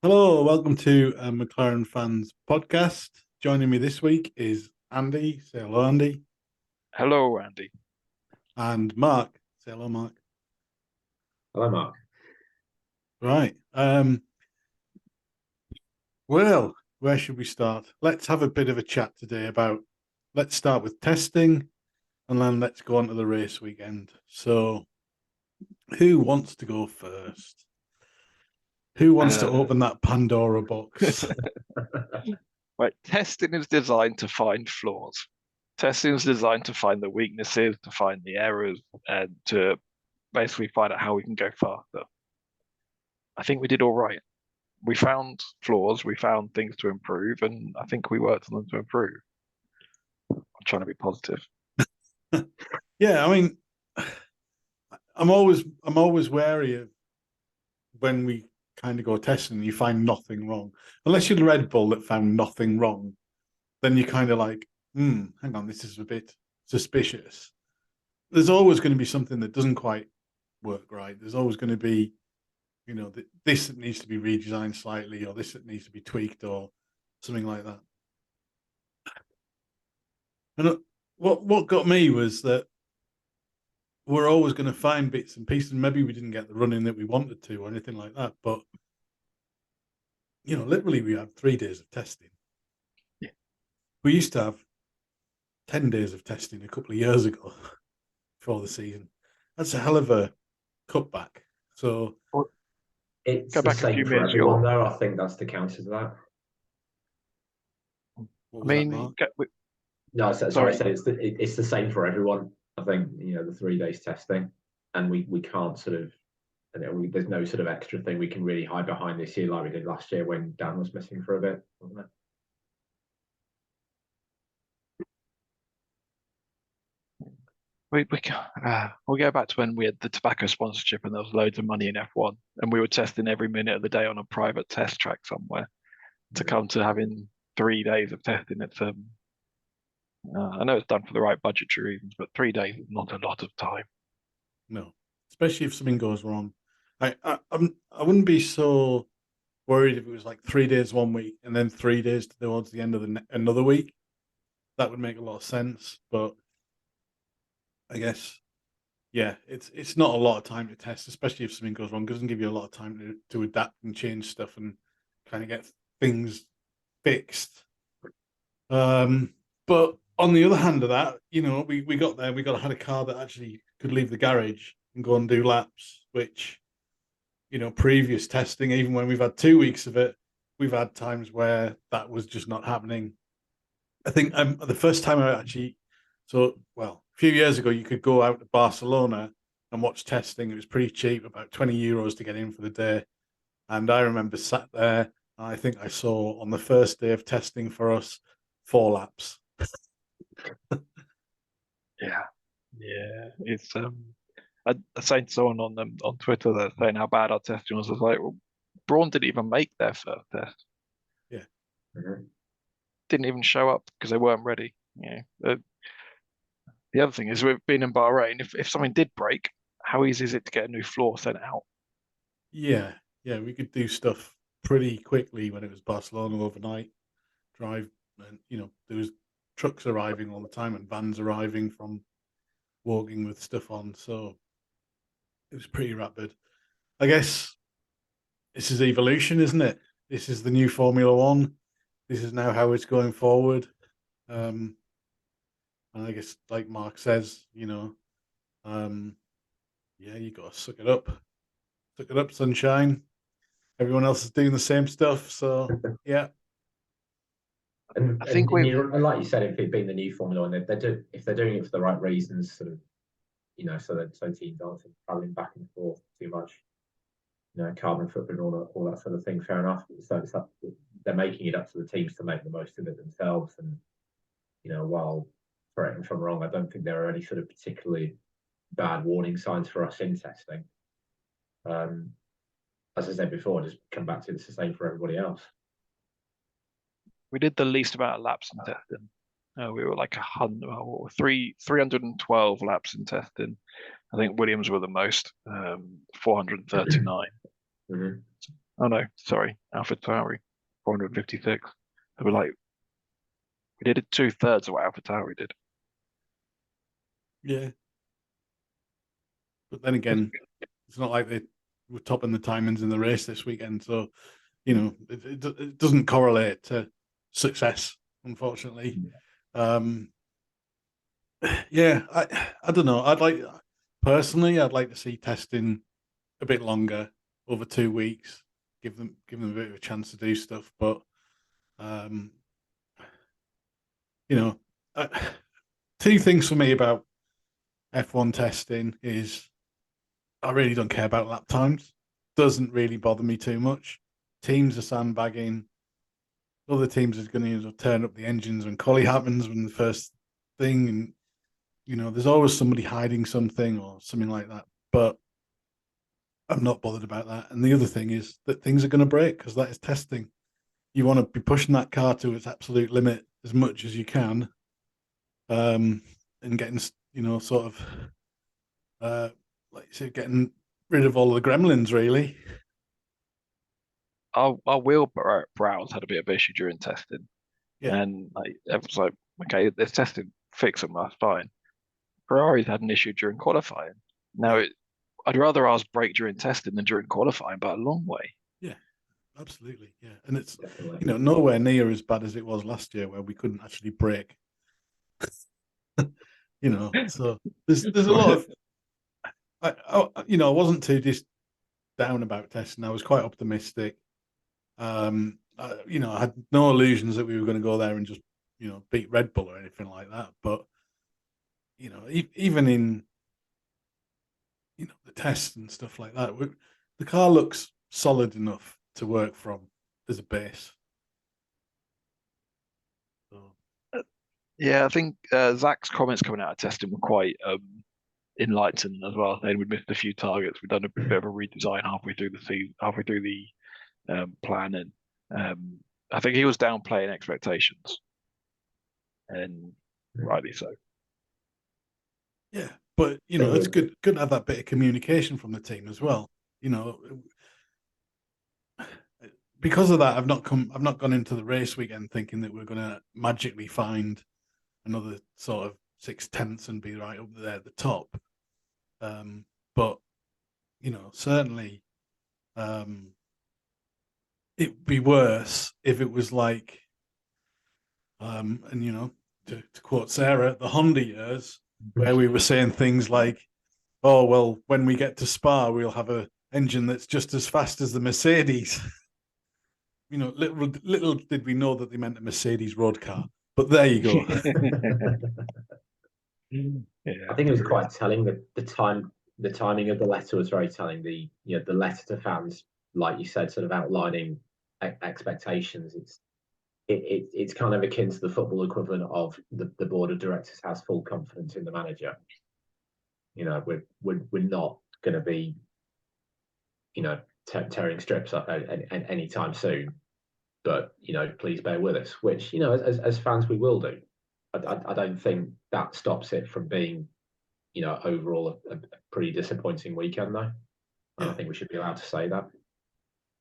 Hello, welcome to McLaren Fans Podcast. Joining me this week is Andy. Say hello, Andy. Hello, Andy. And Mark. Say hello, Mark. Hello, Mark. Right. Well, where should we start? Let's have a bit of a chat today about. Let's start with testing, and then let's go on to the race weekend. So, who wants to go first? Who wants to open that Pandora box? Right, testing is designed to find flaws. Testing is designed to find the weaknesses, to find the errors, and to basically find out how we can go faster. I think we did all right. We found flaws, we found things to improve, and I think we worked on them to improve. I'm trying to be positive. Yeah, I mean, I'm always wary of when we kind of go testing and you find nothing wrong. Unless you're the Red Bull that found nothing wrong, then you're kind of like, hang on, this is a bit suspicious. There's always going to be something that doesn't quite work right. There's always going to be, this that needs to be redesigned slightly, or this that needs to be tweaked, or something like that. And what got me was that we're always going to find bits and pieces. Maybe we didn't get the running that we wanted to, or anything like that, but literally we had 3 days of testing. Yeah. We used to have 10 days of testing a couple of years ago before the season. That's a hell of a cutback. So it's go the back a same few for minutes. everyone, though. I think that's the counter to that. what I was that, mean, Mark? No, sorry, I sorry. said it's the same for everyone. I think the 3 days testing, and we can't sort of, there's no sort of extra thing we can really hide behind this year like we did last year when Dan was missing for a bit, wasn't it? We'll go back to when we had the tobacco sponsorship and there was loads of money in F1, and we were testing every minute of the day on a private test track somewhere. To come to having 3 days of testing, I know it's done for the right budgetary reasons, but 3 days is not a lot of time. No, especially if something goes wrong. I wouldn't be so worried if it was like 3 days one week and then 3 days towards the end of another week. That would make a lot of sense. But I guess, yeah, it's not a lot of time to test, especially if something goes wrong. It doesn't give you a lot of time to adapt and change stuff and kind of get things fixed. But on the other hand of that, we got there, had a car that actually could leave the garage and go and do laps, which, previous testing, even when we've had 2 weeks of it, we've had times where that was just not happening. I think the first time I actually, a few years ago, you could go out to Barcelona and watch testing. It was pretty cheap, about €20 to get in for the day. And I remember sat there, and I think I saw on the first day of testing for us 4 laps. Yeah, it's I saying to someone on Twitter that saying how bad our testing was. I was like, well, Braun didn't even make their first test. Yeah. Mm-hmm. Didn't even show up because they weren't ready. The other thing is with being in Bahrain, if something did break, how easy is it to get a new floor sent out? Yeah, we could do stuff pretty quickly when it was Barcelona overnight drive, and there was trucks arriving all the time and vans arriving from walking with stuff on, so it was pretty rapid. I guess this is evolution, isn't it? This is the new Formula One. This is now how it's going forward. And I guess, like Mark says, yeah, you got to suck it up, sunshine. Everyone else is doing the same stuff, so yeah. And, I think and, we've and like you said, if it being the new Formula One, if they're doing it for the right reasons, sort of, so teams aren't traveling back and forth too much, carbon footprint, all that sort of thing. Fair enough. So they're making it up to the teams to make the most of it themselves. And while correct me if I'm wrong, I don't think there are any sort of particularly bad warning signs for us in testing. As I said before, just come back to it's the same for everybody else. we did the least amount of laps in testing. We were like 312 laps in testing. I think Williams were the most, 439. Mm-hmm. Oh no, sorry, AlphaTauri, 456. They were like, we did 2/3 of what AlphaTauri did. Yeah. But then again, it's not like they were topping the timings in the race this weekend. So, you know, it doesn't correlate to success, unfortunately. Yeah, I don't know. I'd like to see testing a bit longer, over 2 weeks, give them a bit of a chance to do stuff. But you know, two things for me about F1 testing is I really don't care about lap times. Doesn't really bother me too much. Teams are sandbagging. Other teams are going to turn up the engines when quali happens when the first thing, and you know, there's always somebody hiding something or something like that. But I'm not bothered about that. And the other thing is that things are going to break because that is testing. You want to be pushing that car to its absolute limit as much as you can, and getting, you know, sort of, like you said, getting rid of all the gremlins, really. Our wheel brows had a bit of issue during testing, Yeah. and like it was like, okay, this testing fix them, that's fine. Ferrari's had an issue during qualifying. Now, I'd rather ours break during testing than during qualifying, but a long way. Yeah, absolutely. Yeah, and it's Definitely. you know nowhere near as bad as it was last year where we couldn't actually brake. You know, so there's a lot of I wasn't too down about testing. I was quite optimistic. You know, I had no illusions that we were going to go there and just, you know, beat Red Bull or anything like that. But, you know, even in, you know, the tests and stuff like that, the car looks solid enough to work from as a base. So, Yeah, I think Zach's comments coming out of testing were quite enlightening as well, saying we'd missed a few targets. We'd done a bit of a redesign halfway through the season, halfway through the planning. I think he was downplaying expectations, and rightly so. yeah, but you know, it's good to have that bit of communication from the team as well. You know, because of that, I've not gone into the race weekend thinking that we're going to magically find another sort of 6/10 and be right up there at the top. But you know, certainly, it'd be worse if it was like, and you know, to quote Sarah, the Honda years where we were saying things like, "Oh well, when we get to Spa, we'll have a engine that's just as fast as the Mercedes." You know, little did we know that they meant a Mercedes road car. But there you go. Yeah, I think it was quite telling that the timing of the letter was very telling. The letter to fans, like you said, sort of outlining expectations. It's kind of akin to the football equivalent of the board of directors has full confidence in the manager. You know, we're not going to be, you know, tearing strips up anytime soon. But you know, please bear with us. Which, you know, as fans we will do. I don't think that stops it from being, you know, overall a pretty disappointing weekend, though. And I think we should be allowed to say that.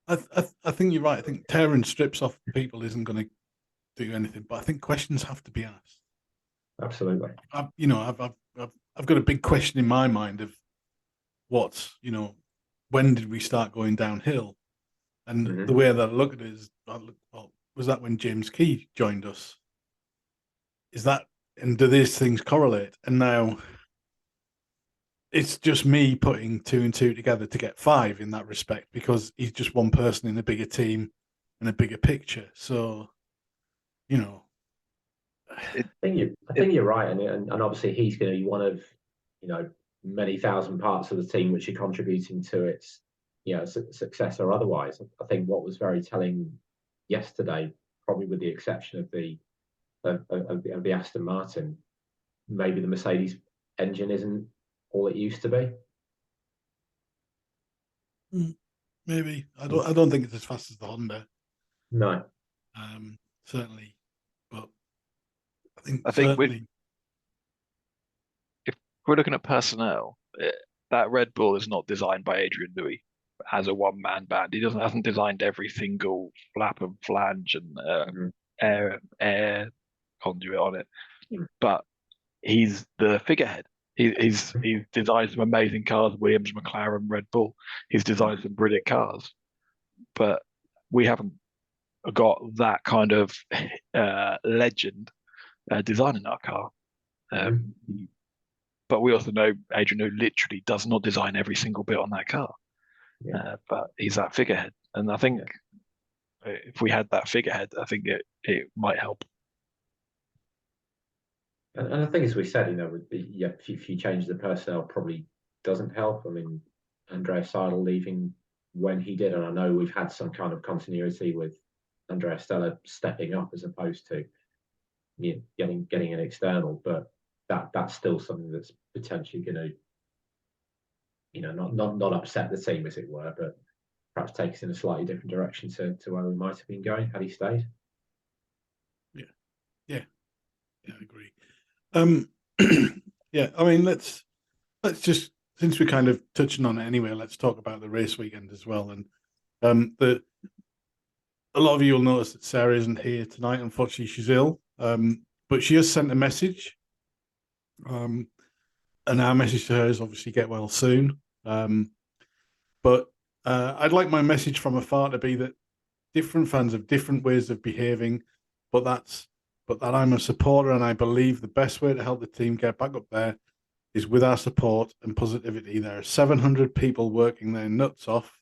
I think you're right. I think tearing strips off people isn't going to do anything, but I think questions have to be asked. Absolutely. I've got a big question in my mind of what, you know, when did we start going downhill? And the way that I look at it is, was that when James Key joined us? Is that, and do these things correlate? And now it's just me putting 2 and 2 together to get 5 in that respect, because he's just one person in a bigger team and a bigger picture. So, you know, I think you're right, and obviously he's going to be one of, you know, many thousand parts of the team which are contributing to its, you know, success or otherwise. I think what was very telling yesterday, probably with the exception of the Aston Martin, maybe the Mercedes engine isn't all it used to be. maybe I don't think it's as fast as the Honda. No, certainly, but I think if we're looking at personnel, that Red Bull is not designed by Adrian Newey. as a one-man band. He hasn't designed every single flap and flange and air conduit on it, but he's the figurehead. He's designed some amazing cars, Williams, McLaren, Red Bull. He's designed some brilliant cars, but we haven't got that kind of legend designing our car. But we also know Adrian, who literally does not design every single bit on that car. But he's that figurehead, and I think if we had that figurehead, I think it might help. And I think, as we said, if you change the personnel, probably doesn't help. I mean, Andreas Seidel leaving when he did, and I know we've had some kind of continuity with Andrea Stella stepping up as opposed to getting an external, but that's still something that's potentially going to, not upset the team, as it were, but perhaps take us in a slightly different direction to where we might have been going had he stayed. Yeah, I agree. Yeah, I mean, let's just, since we're kind of touching on it anyway, let's talk about the race weekend as well. And a lot of you will notice that Sarah isn't here tonight. Unfortunately, she's ill, but she has sent a message. And our message to her is obviously get well soon. But I'd like my message from afar to be that different fans have different ways of behaving, but that I'm a supporter, and I believe the best way to help the team get back up there is with our support and positivity. There are 700 people working their nuts off,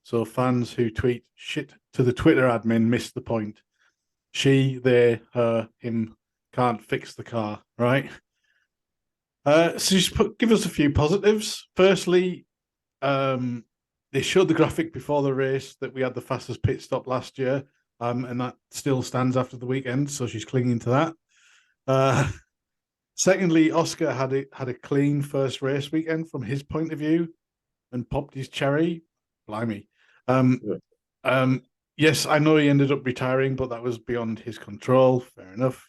so fans who tweet shit to the Twitter admin miss the point. She, they, her, him can't fix the car, right? So just give us a few positives. Firstly, they showed the graphic before the race that we had the fastest pit stop last year. And that still stands after the weekend, so she's clinging to that. Secondly, Oscar had a clean first race weekend from his point of view and popped his cherry. Blimey. Yes, I know he ended up retiring, but that was beyond his control. Fair enough,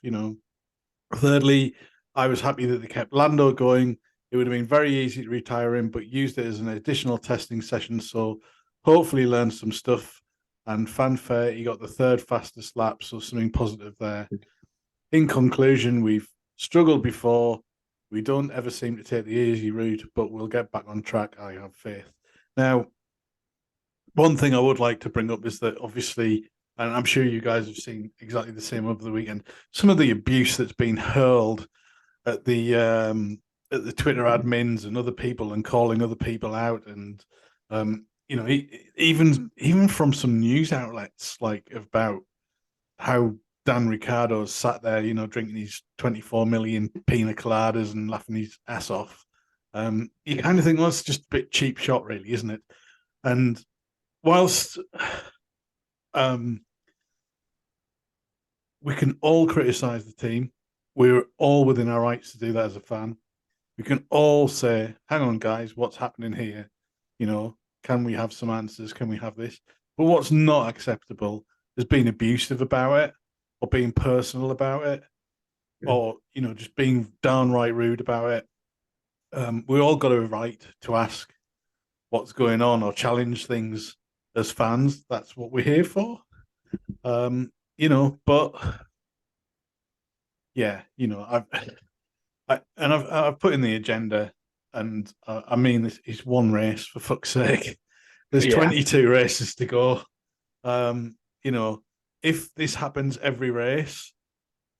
Thirdly, I was happy that they kept Lando going. It would have been very easy to retire him, but used it as an additional testing session, so hopefully learned some stuff. And fanfare, he got the third fastest lap, so something positive there. In conclusion, we've struggled before. We don't ever seem to take the easy route, but we'll get back on track. I have faith. Now, one thing I would like to bring up is that obviously, and I'm sure you guys have seen exactly the same over the weekend, some of the abuse that's been hurled at the Twitter admins and other people and calling other people out, and even from some news outlets, like about how Dan Ricciardo's sat there, drinking these 24 million pina coladas and laughing his ass off. You kind of think, well, it's just a bit cheap shot, really, isn't it? And whilst we can all criticize the team, we're all within our rights to do that as a fan. We can all say, hang on, guys, what's happening here? Can we have some answers? Can we have this? But what's not acceptable is being abusive about it, or being personal about it, or, just being downright rude about it. We all got a right to ask what's going on or challenge things as fans. That's what we're here for. But yeah, I've put in the agenda, and I mean, this is one race, for fuck's sake. There's 22 races to go. If this happens every race,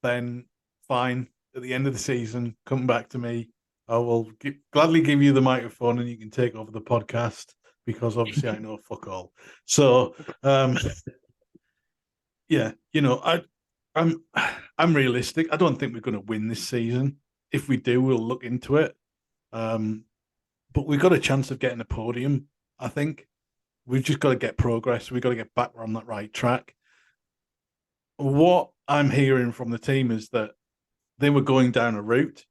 then fine. At the end of the season, come back to me. I will gladly give you the microphone, and you can take over the podcast, because obviously I know fuck all. So, yeah, I'm realistic. I don't think we're going to win this season. If we do, we'll look into it. But we've got a chance of getting a podium, I think. We've just got to get progress. We've got to get back on that right track. What I'm hearing from the team is that they were going down a route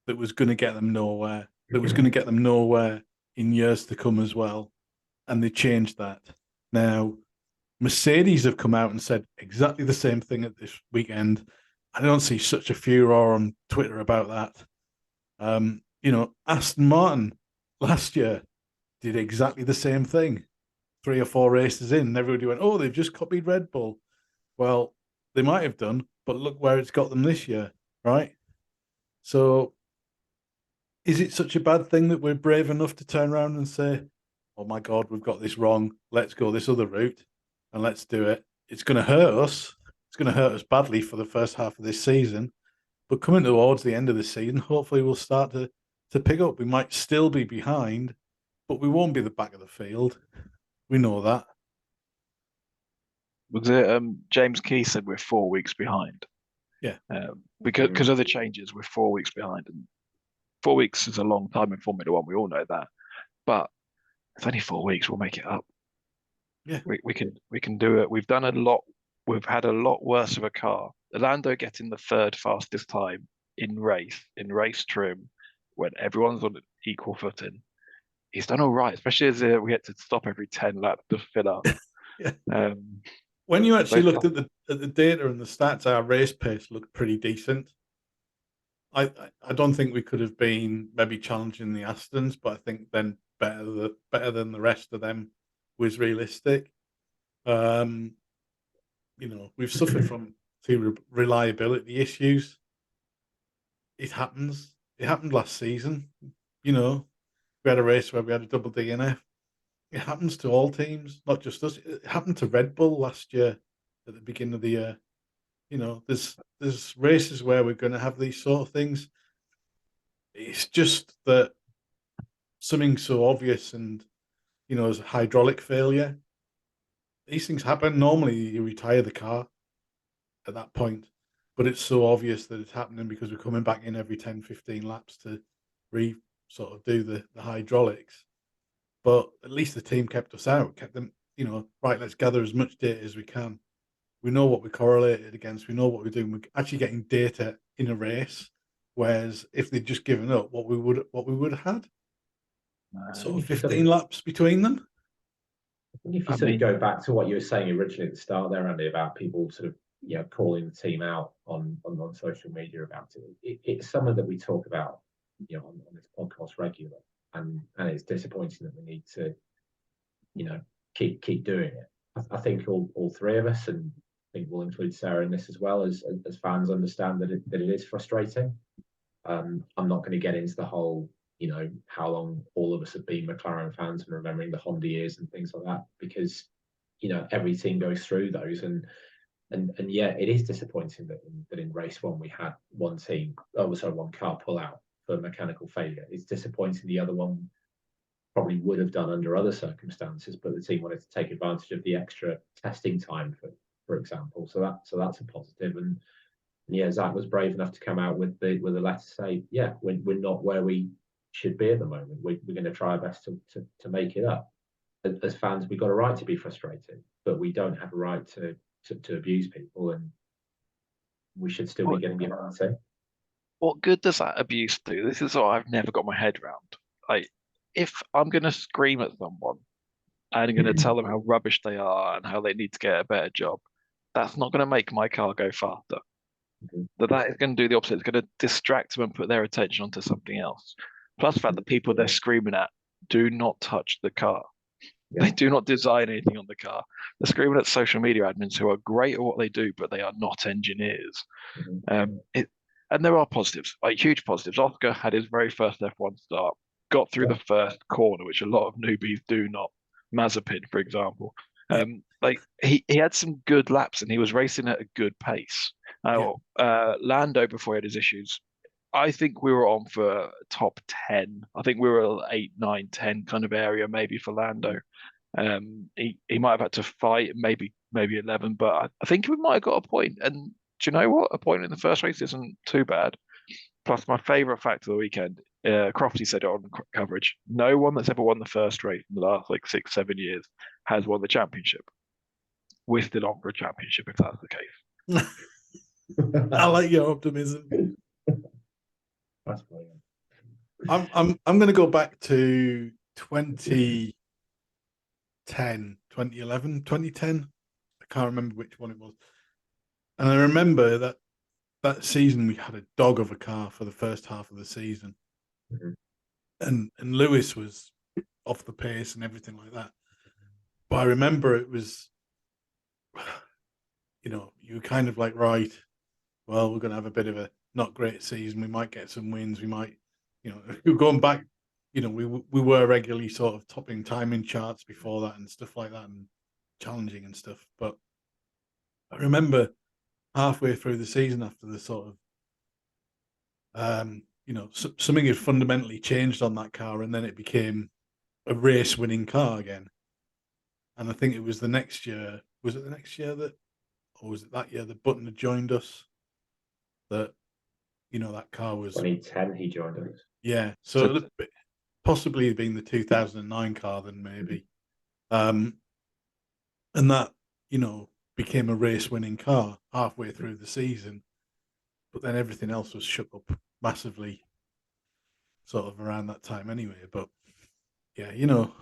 that was going to get them nowhere, in years to come as well. And they changed that. Now, Mercedes have come out and said exactly the same thing at this weekend. I don't see such a furor on Twitter about that. Aston Martin last year did exactly the same thing. 3 or 4 races in, and everybody went, "Oh, they've just copied Red Bull." Well, they might have done, but look where it's got them this year, right? So, is it such a bad thing that we're brave enough to turn around and say, "Oh my God, we've got this wrong. Let's go this other route and let's do it." It's going to hurt us. It's going to hurt us badly for the first half of this season. But coming towards the end of the season, hopefully we'll start to pick up. We might still be behind, but we won't be the back of the field. We know that. Was it James Key said we're 4 weeks behind? Yeah. Because of the changes, we're 4 weeks behind, and 4 weeks is a long time in Formula One. We all know that, but it's only 4 weeks. We'll make it up. Yeah, we can do it. We've done a lot. We've had a lot worse of a car. Lando getting the 3rd fastest time in race trim, when everyone's on equal footing. He's done all right, especially as we had to stop every 10 laps to fill up. Yeah. When you actually looked at the data and the stats, our race pace looked pretty decent. I don't think we could have been maybe challenging the Astons, but I think then better than the rest of them was realistic. You know, we've suffered from 2 reliability issues. It happens. It happened last season. You know, we had a race where we had a double DNF. It happens to all teams, not just us. It happened to Red Bull last year at the beginning of the year. You know, there's races where we're going to have these sort of things. It's just that something so obvious and, you know, as a hydraulic failure, these things happen. Normally you retire the car at that point, but it's so obvious that it's happening because we're coming back in every 10, 15 laps to sort of do the hydraulics. But at least the team kept us out, kept them, you know, right, let's gather as much data as we can. We know what we correlated against. We know what we're doing. We're actually getting data in a race. Whereas if they'd just given up, what we would have had, sort of 15 laps between them. If you sort of go back to what you were saying originally at the start there, Andy, about people sort of calling the team out on social media about it, it's something that we talk about on this podcast regularly, and it's disappointing that we need to keep doing it. I think all 3 of us, and I think we'll include Sarah in this as well, as fans, understand that it is frustrating. I'm not going to get into the whole how long all of us have been McLaren fans and remembering the Honda years and things like that, because every team goes through those, and yeah, it is disappointing that in race 1 we had one car pull out for mechanical failure. It's disappointing the other one probably would have done under other circumstances, but the team wanted to take advantage of the extra testing time, for example. So that's a positive. And yeah, Zach was brave enough to come out with the letter to say, yeah, we're not where we should be at the moment. We're going to try our best to make it up. As fans, we've got a right to be frustrated, but we don't have a right to abuse people, and we should still be getting behind it. What good does that abuse do? This is what I've never got my head around. Like, if I'm going to scream at someone and I'm going to tell them how rubbish they are and how they need to get a better job, that's not going to make my car go faster. That is going to do the opposite. It's going to distract them and put their attention onto something else. Plus the fact that people they're screaming at do not touch the car. Yeah. They do not design anything on the car. They're screaming at social media admins who are great at what they do, but they are not engineers. And there are positives, like huge positives. Oscar had his very first F1 start, got through the first corner, which a lot of newbies do not. Mazepin, for example. Like he had some good laps and he was racing at a good pace. Lando, before he had his issues, I think we were on for top 10. I think we were 8, 9, 10 kind of area, maybe for Lando. He might have had to fight, maybe 11, but I think we might have got a point. And do you know what? A point in the first race isn't too bad. Plus, my favourite fact of the weekend, Crofty said it on coverage. No one that's ever won the first race in the last 6, 7 years has won the championship. We're still on for a championship if that's the case. I like your optimism. That's brilliant. I'm going to go back to 2010, 2011, 2010. I can't remember which one it was. And I remember that season we had a dog of a car for the first half of the season. And Lewis was off the pace and everything like that. But I remember it was, you were kind of like, right, well, we're going to have a bit of a not great season. We might get some wins. We might, you're going back, we were regularly sort of topping timing charts before that and stuff like that and challenging and stuff. But I remember halfway through the season after the sort of, something had fundamentally changed on that car, and then it became a race winning car again. And I think it was the next year. Was it the next year or was it that year that Button had joined us? That that car was 2010. He joined us. Yeah, so possibly being the 2009 car, then maybe, and that became a race winning car halfway through the season, but then everything else was shook up massively, sort of around that time anyway. But yeah, you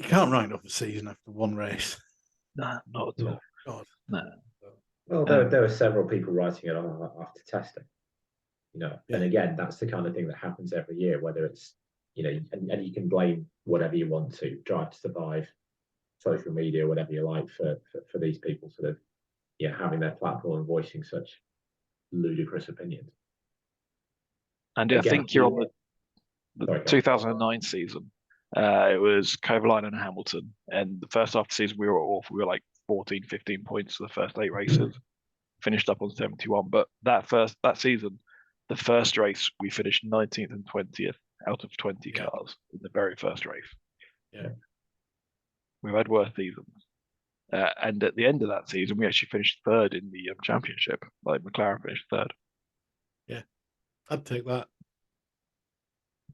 can't write off the season after one race. Nah, not at all. God. No. Well, there were several people writing it off after testing. And again, that's the kind of thing that happens every year, whether it's, and you can blame whatever you want to, Drive to Survive, social media, whatever you like, for these people sort of, having their platform and voicing such ludicrous opinions. And I think you're on the 2009 season. It was Kovalainen and Hamilton, and the first half of the season we were awful. We were like 14, 15 points for the first 8 races, finished up on 71. But that season, the first race, we finished 19th and 20th out of 20 cars in the very first race. Yeah. We've had worse seasons. And at the end of that season, we actually finished 3rd in the championship. Like McLaren finished 3rd. Yeah, I'd take that.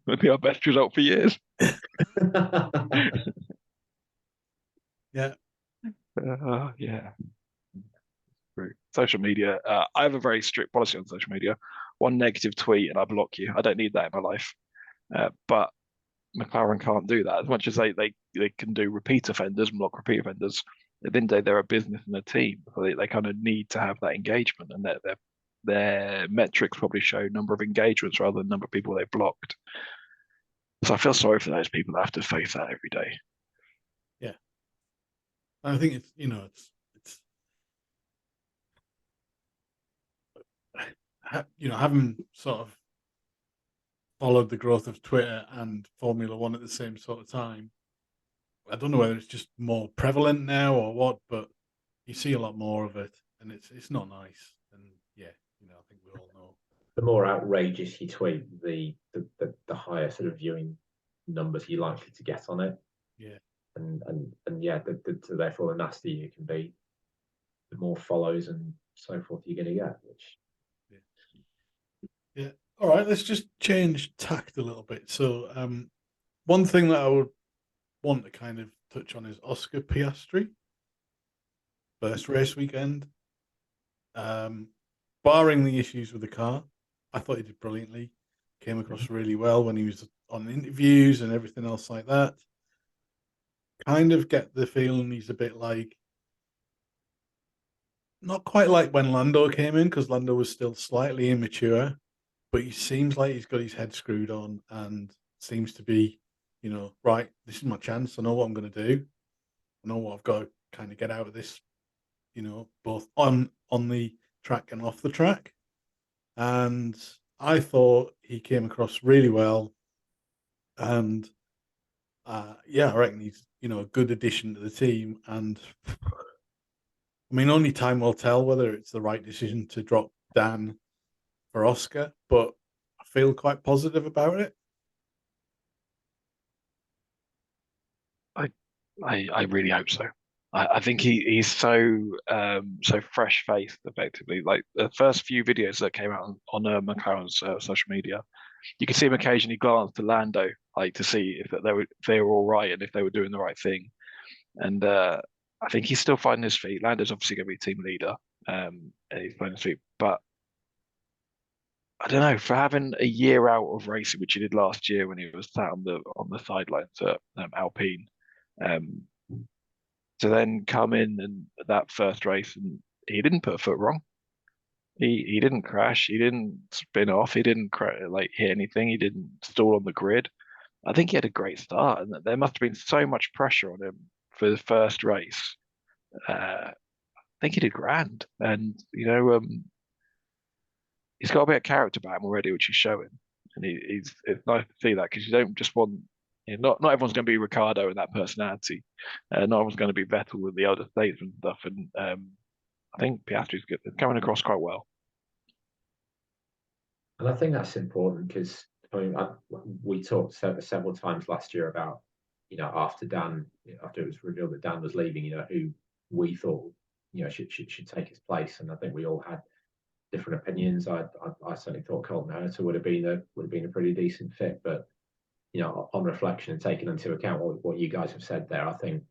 Would be our best result for years. Yeah. Yeah. Social media. I have a very strict policy on social media. One negative tweet and I block you. I don't need that in my life. But McLaren can't do that. As much as they can do repeat offenders and block repeat offenders, at the end of the day, they're a business and a team. So they kind of need to have that engagement, and their metrics probably show number of engagements rather than number of people they blocked. So I feel sorry for those people that have to face that every day. Yeah. I think it's having sort of followed the growth of Twitter and Formula One at the same sort of time. I don't know whether it's just more prevalent now or what, but you see a lot more of it, and it's not nice. And yeah, I think we all know. The more outrageous you tweet, the higher sort of viewing numbers you're likely to get on it. Yeah. And yeah, therefore the nastier you can be, the more follows and so forth you're going to get. Which. Yeah. All right. Let's just change tact a little bit. So, one thing that I would want to kind of touch on is Oscar Piastri. First race weekend. Barring the issues with the car, I thought he did brilliantly. Came across really well when he was on interviews and everything else like that. Kind of get the feeling he's a bit like, not quite like when Lando came in, because Lando was still slightly immature, but he seems like he's got his head screwed on and seems to be, right, this is my chance. I know what I'm going to do. I know what I've got to kind of get out of this, both on the track and off the track. And I thought he came across really well. And I reckon he's, a good addition to the team. And I mean, only time will tell whether it's the right decision to drop Dan for Oscar, but I feel quite positive about it. I really hope so. I think he's so fresh faced, effectively. Like the first few videos that came out on McLaren's social media, you could see him occasionally glance to Lando, like to see if they were all right and if they were doing the right thing. And I think he's still finding his feet. Lando's obviously going to be team leader, and he's finding his feet. But I don't know, for having a year out of racing, which he did last year when he was sat on the sidelines at Alpine, to then come in and that first race and he didn't put a foot wrong. He didn't crash. He didn't spin off. He didn't hit anything. He didn't stall on the grid. I think he had a great start, and there must have been so much pressure on him for the first race. I think he did grand, and he's got a bit of character about him already, which he's showing, and it's nice to see that because you don't just want. Not everyone's going to be Ricardo and that personality. Not everyone's going to be Vettel with the elder statesman stuff, and I think Piastri's good, coming across quite well. And I think that's important because we talked several times last year about after it was revealed that Dan was leaving, who we thought should take his place, and I think we all had different opinions. I certainly thought Colton Herta would have been a pretty decent fit, but on reflection and taking into account what you guys have said there, I think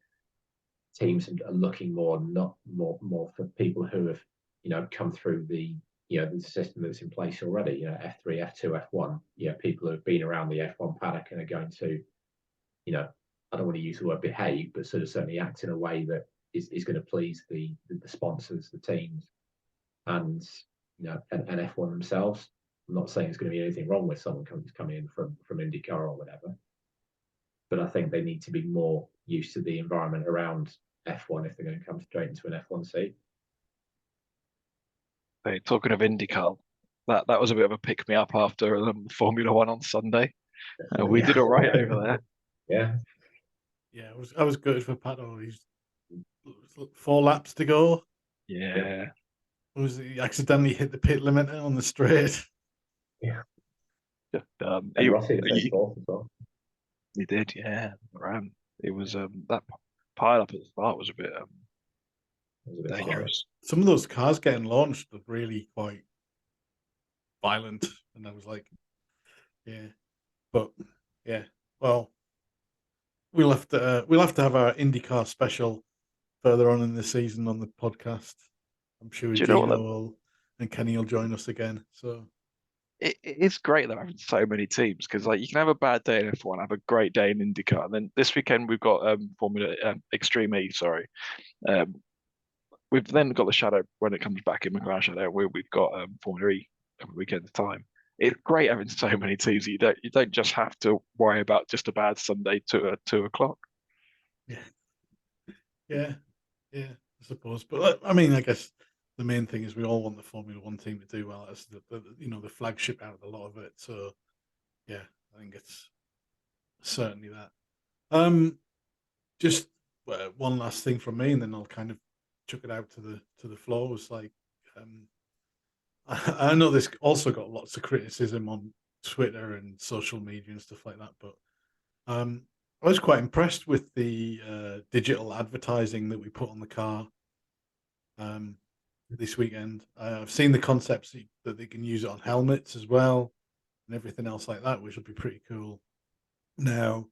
teams are looking more for people who have come through the system that's in place already. F3, F2, F1. People who have been around the F1 paddock and are going to, I don't want to use the word behave, but sort of certainly act in a way that is going to please the sponsors, the teams, and and F1 themselves. I'm not saying there's going to be anything wrong with someone coming in from IndyCar or whatever, but I think they need to be more used to the environment around F1 if they're going to come straight into an F1 seat. Hey, talking of IndyCar, that was a bit of a pick me up after Formula One on Sunday. We did all right over there. Yeah, I was good for Pato. He's 4 laps to go. Yeah. He accidentally hit the pit limit on the straight. Yeah. And Rossi finished 4th as well. He did, yeah. It was that pile up at the start was a bit dangerous. Some of those cars getting launched were really quite violent, and I was like, yeah, but yeah. Well, we'll have to have our IndyCar special further on in the season on the podcast. I'm sure Gino and Kenny will join us again. So it's great that having so many teams because you can have a bad day in F1, have a great day in IndyCar, and then this weekend we've got Formula Extreme E. Sorry, we've then got the Shadow when it comes back in McLaren Shadow. We've got Formula E a couple of weekends time. It's great having so many teams. You don't just have to worry about just a bad Sunday to 2 o'clock. Yeah, I suppose. But I mean, I guess the main thing is we all want the Formula One team to do well. That's the flagship out of a lot of it. So yeah, I think it's certainly that. Just one last thing from me, and then I'll kind of chuck it out to the floor. Was like, I know this also got lots of criticism on Twitter and social media and stuff like that, but I was quite impressed with the digital advertising that we put on the car this weekend. I've seen the concepts that they can use it on helmets as well and everything else like that, which will be pretty cool. Now,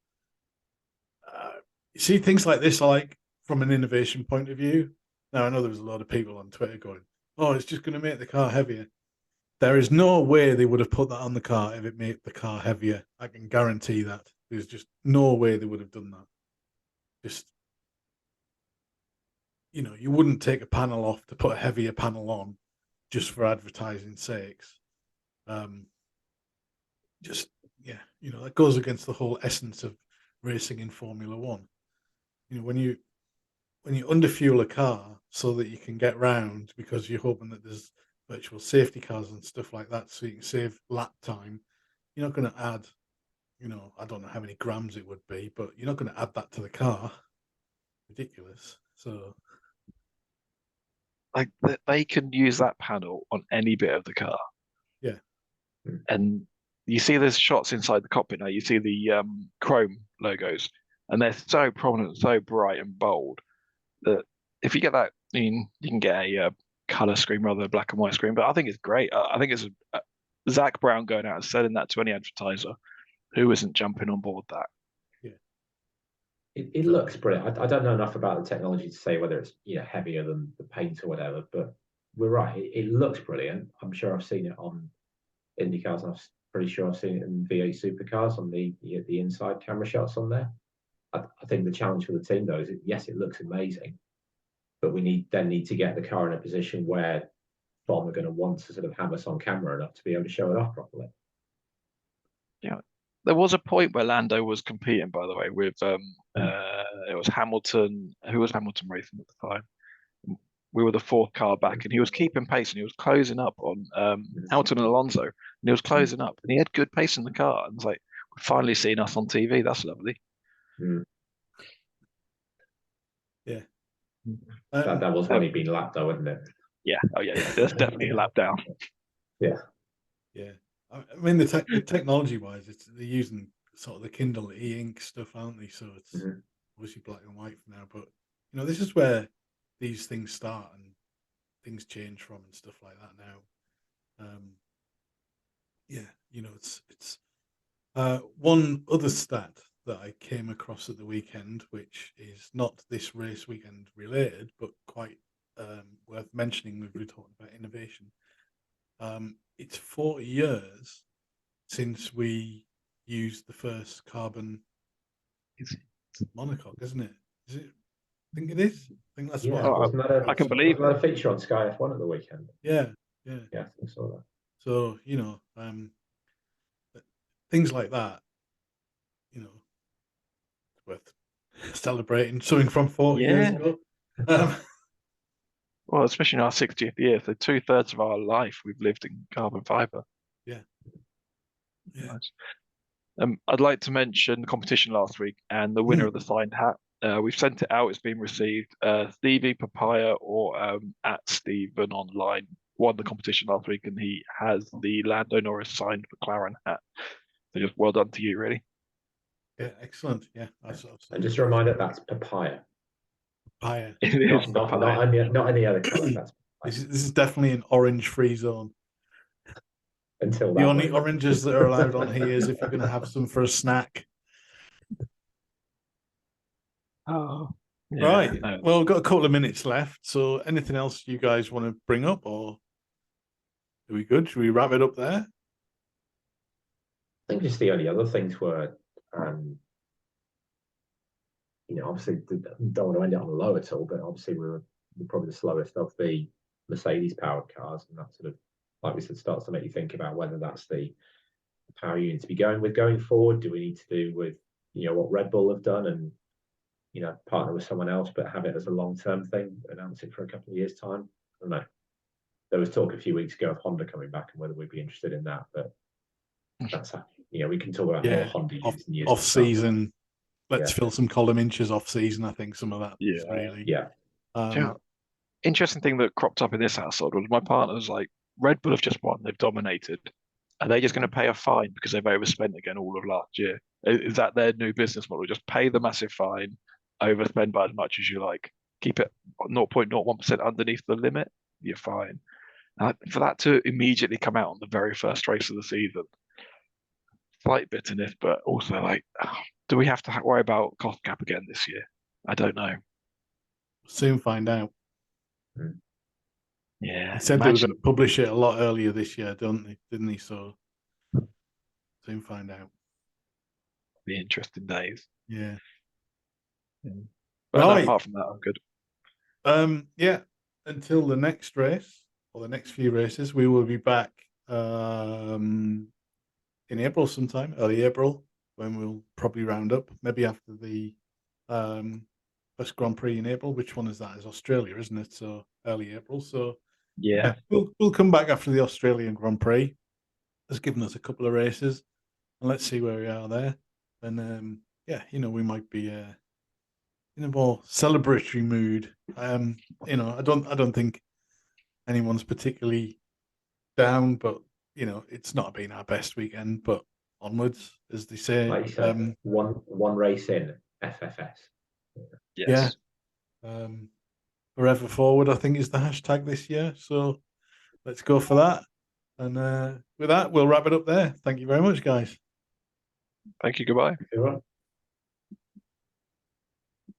you see things like this, like from an innovation point of view. Now, I know there was a lot of people on Twitter going, "Oh, it's just going to make the car heavier." There is no way they would have put that on the car if it made the car heavier. I can guarantee that. There's just no way they would have done that. Just, you wouldn't take a panel off to put a heavier panel on just for advertising sakes. That goes against the whole essence of racing in Formula One. When you underfuel a car so that you can get round because you're hoping that there's virtual safety cars and stuff like that so you can save lap time, you're not going to add, I don't know how many grams it would be, but you're not going to add that to the car. Ridiculous. So they can use that panel on any bit of the car. Yeah. And you see there's shots inside the cockpit now. You see the chrome logos, and they're so prominent, so bright and bold that if you get that, you can get a color screen rather than a black and white screen. But I think it's great. I think it's Zach Brown going out and selling that to any advertiser who isn't jumping on board that. Yeah, it looks brilliant. I don't know enough about the technology to say whether it's heavier than the paint or whatever, but we're right. It looks brilliant. I'm sure I've seen it on IndyCars, and I'm pretty sure I've seen it in V8 supercars on the inside camera shots on there. I think the challenge for the team though is yes, it looks amazing, but we need to get the car in a position where FOM are going to want to sort of have us on camera enough to be able to show it off properly. Yeah, there was a point where Lando was competing, by the way, with It was Hamilton. Who was Hamilton racing at the time? We were the fourth car back, and he was keeping pace, and he was closing up on Hamilton and Alonso, and he was closing up, and he had good pace in the car. And it's like, we've finally seen us on TV. That's lovely. Yeah. That was when he'd been lapped, though, wasn't it? Yeah. Oh yeah. There's definitely a lap down. Yeah. I mean, the technology-wise, they're using sort of the Kindle e-ink stuff, aren't they? So it's obviously black and white for now. But you know, this is where these things start and things change from and stuff like that now. Yeah, you know, it's one other stat that I came across at the weekend, which is not this race weekend related, but quite worth mentioning when we're talking about innovation. It's 40 years since we used the first carbon monocoque, isn't it? Is it? I think it is. I think that's what. Wasn't that I can believe that a feature on Sky F1 at the weekend? Yeah. Yeah, I think saw that. So you know, things like that, you know, it's worth celebrating. Something from 40 years ago. Well, especially in our 60th year, so 2/3 of our life we've lived in carbon fiber. Yeah. Nice. I'd like to mention the competition last week and the winner of the signed hat. We've sent it out. It's been received. Stevie Papaya or at Stephen Online won the competition last week, and he has the Lando Norris signed McLaren hat. So just well done to you, really. Yeah, excellent. Yeah, and just a reminder, that's papaya. Papaya. It is not any other colour. That's this is definitely an orange-free zone. Until the only oranges that are allowed on here is if you're going to have some for a snack. Oh, yeah, right. no. Well, we've got a couple of minutes left. So, anything else you guys want to bring up, or are we good? Should we wrap it up there? I think just the only other things were, you know, obviously don't want to end it on a low at all, but obviously we're probably the slowest of the Mercedes-powered cars, and that sort of, like we said, starts to make you think about whether that's the power unit to be going with going forward. Do we need to do with, you know, what Red Bull have done and, you know, partner with someone else, but have it as a long-term thing, announce it for a couple of years' time? I don't know. There was talk a few weeks ago of Honda coming back and whether we'd be interested in that, but that's, you know, we can talk about more Honda years off season. Let's fill some column inches off season. I think some of that. Really. Interesting thing that cropped up in this household was my partner was like, Red Bull have just won, they've dominated. Are they just going to pay a fine because they've overspent again all of last year? Is that their new business model? Just pay the massive fine, overspend by as much as you like, keep it 0.01% underneath the limit, you're fine. For that to immediately come out on the very first race of the season, slight bitterness, but also like, do we have to worry about cost cap again this year? I don't know. Soon find out. Yeah, he said they were going to publish it a lot earlier this year, didn't he? So soon find out. Be interesting days. Yeah. But no, apart from that, I'm good. Yeah. Until the next race or the next few races, we will be back in April sometime, early April, when we'll probably round up, maybe after the first Grand Prix in April. Which one is that? Is Australia, isn't it? So early April. So yeah, we'll come back after the Australian Grand Prix. It's given us a couple of races, and let's see where we are there. And yeah, you know, we might be in a more celebratory mood. You know, I don't think anyone's particularly down, but you know, it's not been our best weekend, but onwards, as they say. Like you said, one race in FFS. Yes. Yeah. Forever forward, I think, is the hashtag this year. So let's go for that. And with that, we'll wrap it up there. Thank you very much, guys. Thank you. Goodbye. Everyone.